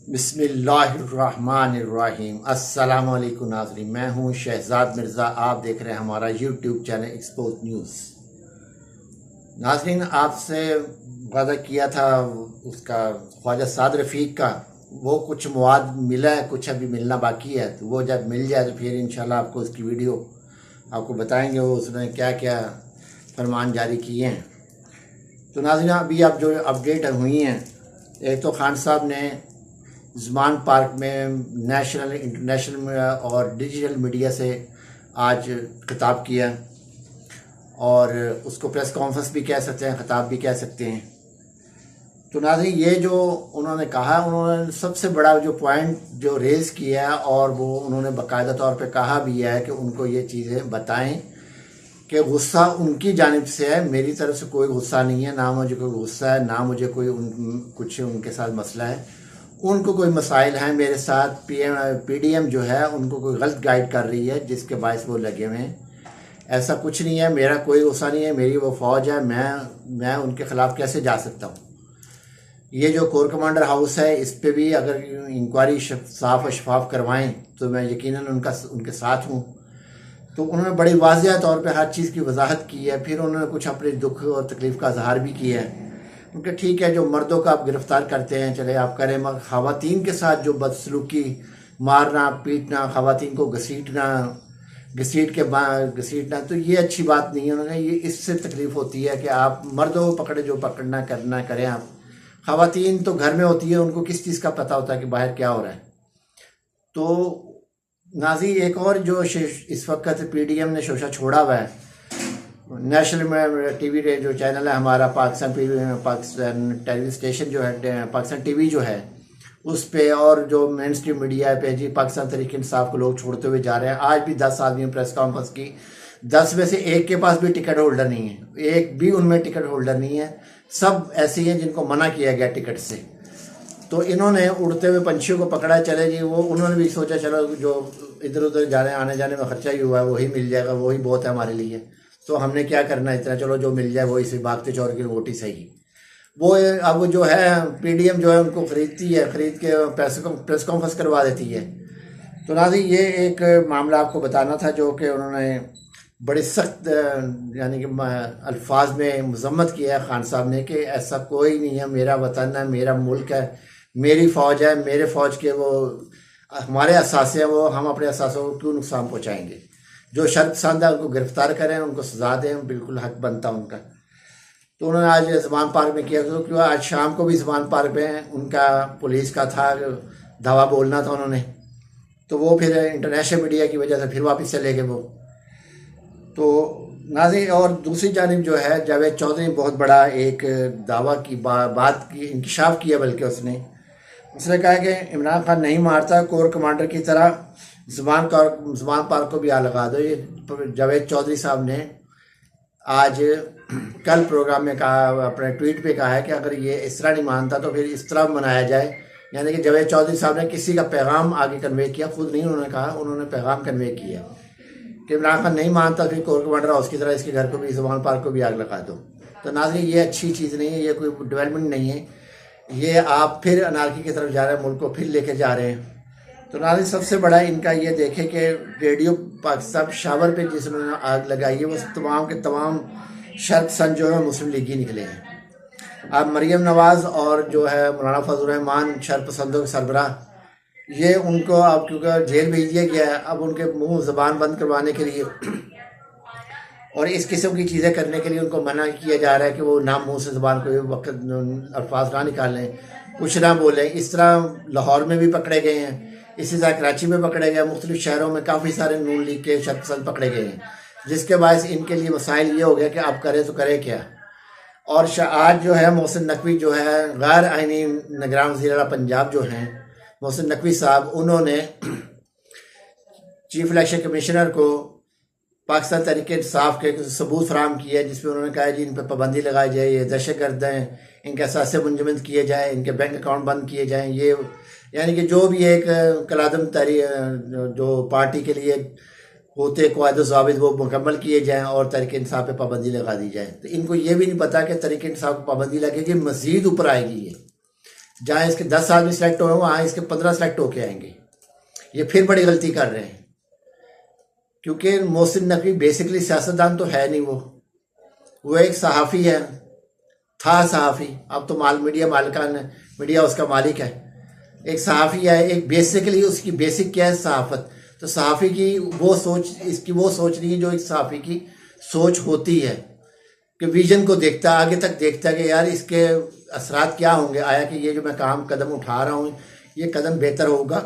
बिस्मिल्लाहिर्रहमानिर्रहीम। अस्सलाम वालेकुम नाज़रीन, मैं हूं शहजाद मिर्ज़ा। आप देख रहे हैं हमारा यूट्यूब चैनल एक्सपोज न्यूज़। नाज़रीन, आपसे वादा किया था उसका ख्वाजा साद रफ़ीक का, वो कुछ मवाद मिला है, कुछ अभी मिलना बाकी है। तो वो जब मिल जाए तो फिर इंशाल्लाह आपको उसकी वीडियो आपको बताएंगे वो उसने क्या क्या फरमान जारी किए हैं। तो नाज़रीन, अभी आप जो अपडेट हुई हैं, एक तो खान साहब ने ज़मान पार्क में नेशनल, इंटरनेशनल और डिजिटल मीडिया से आज खिताब किया, और उसको प्रेस कॉन्फ्रेंस भी कह सकते हैं, खिताब भी कह सकते हैं। तो नाज़रीन, ये जो उन्होंने कहा, उन्होंने सबसे बड़ा जो पॉइंट जो रेज़ किया है, और वो उन्होंने बाकायदा तौर पे कहा भी है कि उनको ये चीज़ें बताएं कि गुस्सा उनकी जानिब से है, मेरी तरफ से कोई गुस्सा नहीं है, ना मुझे कोई गुस्सा है, ना मुझे कोई कुछ उनके साथ मसला है। उनको कोई मसाइल हैं मेरे साथ, पीडीएम जो है उनको कोई गलत गाइड कर रही है जिसके बायस वो लगे हुए हैं। ऐसा कुछ नहीं है, मेरा कोई गुस्सा नहीं है, मेरी वो फ़ौज है, मैं उनके ख़िलाफ़ कैसे जा सकता हूँ। ये जो कोर कमांडर हाउस है, इस पे भी अगर इंक्वायरी साफ और शफाफ करवाएं तो मैं यकीनन उनके साथ हूँ। तो उन्होंने बड़ी वाज़ेह तौर पे हर चीज़ की वजाहत की है। फिर उन्होंने कुछ अपने दुख और तकलीफ़ का इजहार भी किया है, क्योंकि ठीक है, जो मर्दों का आप गिरफ्तार करते हैं चले आप करें, मगर ख़वातीन के साथ जो बदसलूकी, मारना पीटना, ख़वातीन को घसीटना, तो ये अच्छी बात नहीं है। उन्होंने ये इससे तकलीफ़ होती है कि आप मर्दों को पकड़े, जो पकड़ना करना करें आप। ख़वातीन तो घर में होती है, उनको किस चीज़ का पता होता है कि बाहर क्या हो रहा है। तो नाजी, एक और जो इस वक्त पीडीएम ने शोशा छोड़ा हुआ है, नेशनल में टीवी जो चैनल है हमारा, पाकिस्तान टेलीविजन स्टेशन जो है, पाकिस्तान टीवी जो है, उस पे, और जो मेन स्ट्रीम मीडिया पे जी पाकिस्तान तहरीक इंसाफ को लोग छोड़ते हुए जा रहे हैं। आज भी 10 आदमी प्रेस कॉन्फ्रेंस की, 10 में से एक के पास भी टिकट होल्डर नहीं है, एक भी उनमें टिकट होल्डर नहीं है। सब ऐसे हैं जिनको मना किया गया टिकट से। तो इन्होंने उड़ते हुए पंछियों को पकड़ा, चले जी, वो उन्होंने भी सोचा चलो जो इधर उधर जाने आने जाने में खर्चा ही हुआ है वही मिल जाएगा, वही बहुत है हमारे लिए, तो हमने क्या करना इतना, चलो जो मिल जाए वही से, भागते चौर की रोटी सही। वो अब जो है पीडीएम जो है उनको खरीदती है, खरीद के प्रेस कॉन्फ्रेंस करवा देती है। तो नाज़ी, ये एक मामला आपको बताना था जो कि उन्होंने बड़े सख्त यानी कि अल्फाज में मजम्मत किया है खान साहब ने, कि ऐसा कोई नहीं है, मेरा वतन है, मेरा मुल्क है, मेरी फ़ौज है, मेरे फ़ौज के वो हमारे असासे हैं, वो हम अपने असासों को क्यों नुकसान पहुँचाएंगे। जो शर्त पसंद है उनको गिरफ्तार करें, उनको सजा दें, बिल्कुल हक बनता उनका। तो उन्होंने आज ज़मान पार्क में किया, तो क्यों आज शाम को भी ज़मान पार्क में उनका पुलिस का था, धावा बोलना था उन्होंने, तो वो फिर इंटरनेशनल मीडिया की वजह से फिर वापस चले गए वो। तो नाज़रीन, और दूसरी जानिब जो है जावेद चौधरी बहुत बड़ा एक दावा की बात की इंकशाफ किया, बल्कि उसने कहा कि इमरान खान नहीं मारता, कोर कमांडर की तरह ज़मान पार्क को भी आ लगा दो। ये जावेद चौधरी साहब ने आज कल प्रोग्राम में कहा, अपने ट्वीट पे कहा है कि अगर ये इस तरह नहीं मानता तो फिर इस तरह मनाया जाए। यानी कि जावेद चौधरी साहब ने किसी का पैगाम आगे कन्वे किया, खुद नहीं उन्होंने कहा, उन्होंने पैगाम कन्वे किया कि इमरान खान नहीं मानता फिर कोर कमांडर हाउस की तरह इसके घर को भी, ज़मान पार्क को भी आग लगा दो। तो नाज़रीन, ये अच्छी चीज़ नहीं है, ये कोई डेवलपमेंट नहीं है, ये आप फिर अनारकी की तरफ जा रहे हैं, मुल्क को फिर लेके जा रहे हैं। तो नाज़रीन, सबसे बड़ा इनका ये देखें कि रेडियो पाकिस्तान शावर पे जिन्होंने आग लगाई है, वो तमाम के तमाम शर्पसंद जो है मुस्लिम लीगी निकले हैं। अब मरियम नवाज़ और जो है मौलाना फजल रहमान शर्पसंदों के सरबराह, ये उनको अब क्योंकि जेल भेज दिया गया है, अब उनके मुंह ज़बान बंद करवाने के लिए और इस किस्म की चीज़ें करने के लिए उनको मना किया जा रहा है कि वो ना मुंह से ज़बान कोई वक्त अल्फाज ना निकालें, कुछ ना बोलें। इस तरह लाहौर में भी पकड़े गए हैं, इसी तरह कराची में पकड़े गए, मुख्तलिफ शहरों में काफ़ी सारे नून लीग के शर्पसंद पकड़े गए हैं, जिसके बायस इनके लिए मसाइल ये हो गया कि अब करें तो करें क्या। और आज जो है मोहसिन नकवी जो है गैर आइनी निगरान वज़ीर आला पंजाब जो हैं मोहसिन नकवी साहब, उन्होंने चीफ इलेक्शन कमिश्नर को पाकिस्तान तहरीक इंसाफ के सबूत फराहम किया, जिसमें उन्होंने कहा जी इन पर पाबंदी लगाई जाए, ये दहशतगर्द हैं, इनके असासे मुंजमद किए जाए, इनके बैंक अकाउंट बंद किए जाएँ। ये यानी कि जो भी एक कलादम जो पार्टी के लिए होते कायदे ज़ाबित वो मुकम्मल किए जाएँ और तहरीक इंसाफ पे पाबंदी लगा दी जाए। तो इनको ये भी नहीं पता कि तहरीक इंसाफ को पाबंदी लगेगी, मज़ीद ऊपर आएगी ये। जहाँ इसके 10 आदमी सेलेक्ट हुए वहाँ इसके 15 सेलेक्ट होके आएंगे। ये फिर बड़ी गलती कर रहे हैं, क्योंकि मोहसिन नकवी बेसिकली सियासतदान तो है नहीं, वो एक सहाफ़ी है, था सहाफ़ी, अब तो मीडिया मालिकान है, मीडिया उसका मालिक है। एक सहाफ़ी है, एक बेसिकली उसकी बेसिक क्या है, सहाफ़त। तो सहाफ़ी की वो सोच, इसकी वो सोच नहीं है जो एक सहाफ़ी की सोच होती है, कि विजन को देखता है, आगे तक देखता है कि यार इसके असरात क्या होंगे, आया कि ये जो मैं कदम उठा रहा हूँ ये कदम बेहतर होगा,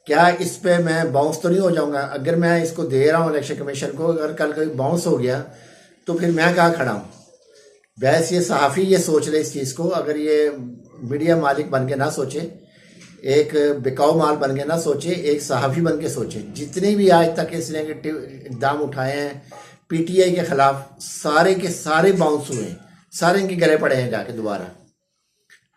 क्या इस पे मैं बाउंस तो नहीं हो जाऊंगा। अगर मैं इसको दे रहा हूँ इलेक्शन कमीशन को, अगर कल कोई बाउंस हो गया तो फिर मैं कहाँ खड़ा हूँ। बहस ये सहाफ़ी ये सोच ले इस चीज़ को, अगर ये मीडिया मालिक बन के ना सोचे, एक बिकाऊ माल बन के ना सोचे, एक सहाफ़ी बन के सोचे। जितने भी आज तक इस नेगेटिव इक़दाम उठाए हैं पीटीआई के ख़िलाफ़, सारे के सारे बाउंस हुए हैं, सारे इनके गले पड़े हैं जाके दोबारा।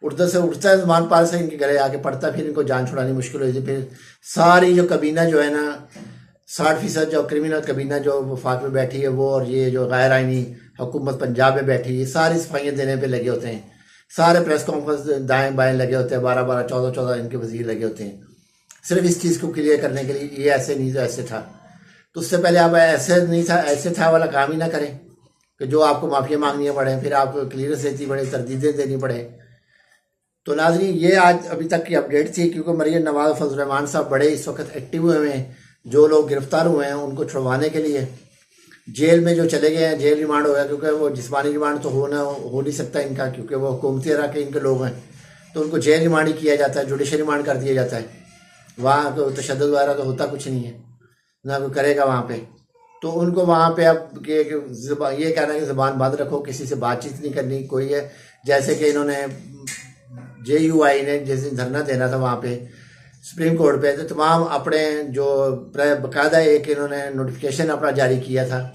उड़ता से उड़ता है जमान पाल से इनके गले आके पड़ता, फिर इनको जान छुड़ानी मुश्किल हुई थी। फिर सारी जो कबीना जो है ना, 60% जो क्रिमिनल कबीना जो वफाक में बैठी है वो, और ये जो गैर आइनी हुकूमत पंजाब में बैठी है, सारी सफाइयाँ देने पे लगे होते हैं, सारे प्रेस कॉन्फ्रेंस दाएं बाएं लगे होते हैं, 12-12 14-14 इनके वजीर लगे होते हैं, सिर्फ इस चीज़ को क्लियर करने के लिए, ये ऐसे नहीं तो ऐसे था। तो उससे पहले आप ऐसे नहीं था ऐसे था वाला काम ही ना करें कि जो आपको माफिया मांगनी पड़े, फिर आपको क्लियरेंस देनी पड़े, तरदीदें देनी पड़े। तो नाज़रीन ये आज अभी तक की अपडेट थी, क्योंकि मरियम नवाज़ फजल रहमान साहब बड़े इस वक्त एक्टिव हुए हैं। जो लोग गिरफ्तार हुए हैं उनको छुड़वाने के लिए, जेल में जो चले गए हैं जेल रिमांड हो गया, क्योंकि वो जिस्मानी रिमांड तो हो नहीं सकता इनका, क्योंकि वो हुकूमती इराक़े इनके लोग हैं, तो उनको जेल रिमांड ही किया जाता है, जुडिशल रिमांड कर दिया जाता है। वहाँ तो तशद्दुद वगैरह तो होता कुछ नहीं है, ना कोई करेगा वहाँ पे। तो उनको वहाँ पे अब ये कहना है कि ज़बान बंद रखो, किसी से बातचीत नहीं करनी कोई है। जैसे कि इन्होंने JUI ने जिस दिन धरना देना था वहाँ पे सुप्रीम कोर्ट पे, तो तमाम अपने जो बाकायदा एक इन्होंने नोटिफिकेशन अपना जारी किया था,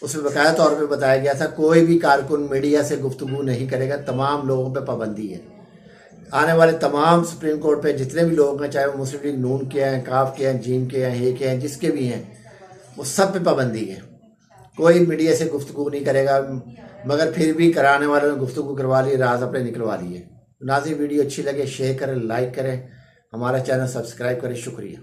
उसमें बाकायदा तौर पे बताया गया था कोई भी कारकुन मीडिया से गुफ्तगू नहीं करेगा, तमाम लोगों पे पाबंदी है। आने वाले तमाम सुप्रीम कोर्ट पे जितने भी लोग हैं, चाहे वो मुस्लिम लीग नून के हैं, काफ के हैं, जीन के हैं, हे के हैं, जिसके भी हैं, वो सब पे पाबंदी है। कोई मीडिया से गुफ्तगू नहीं करेगा, मगर फिर भी कराने वालों ने गुफ्तगू करवा ली, राज अपने निकलवा लिए। नाज़रीन वीडियो अच्छी लगे शेयर करें, लाइक करें, हमारा चैनल सब्सक्राइब करें। शुक्रिया।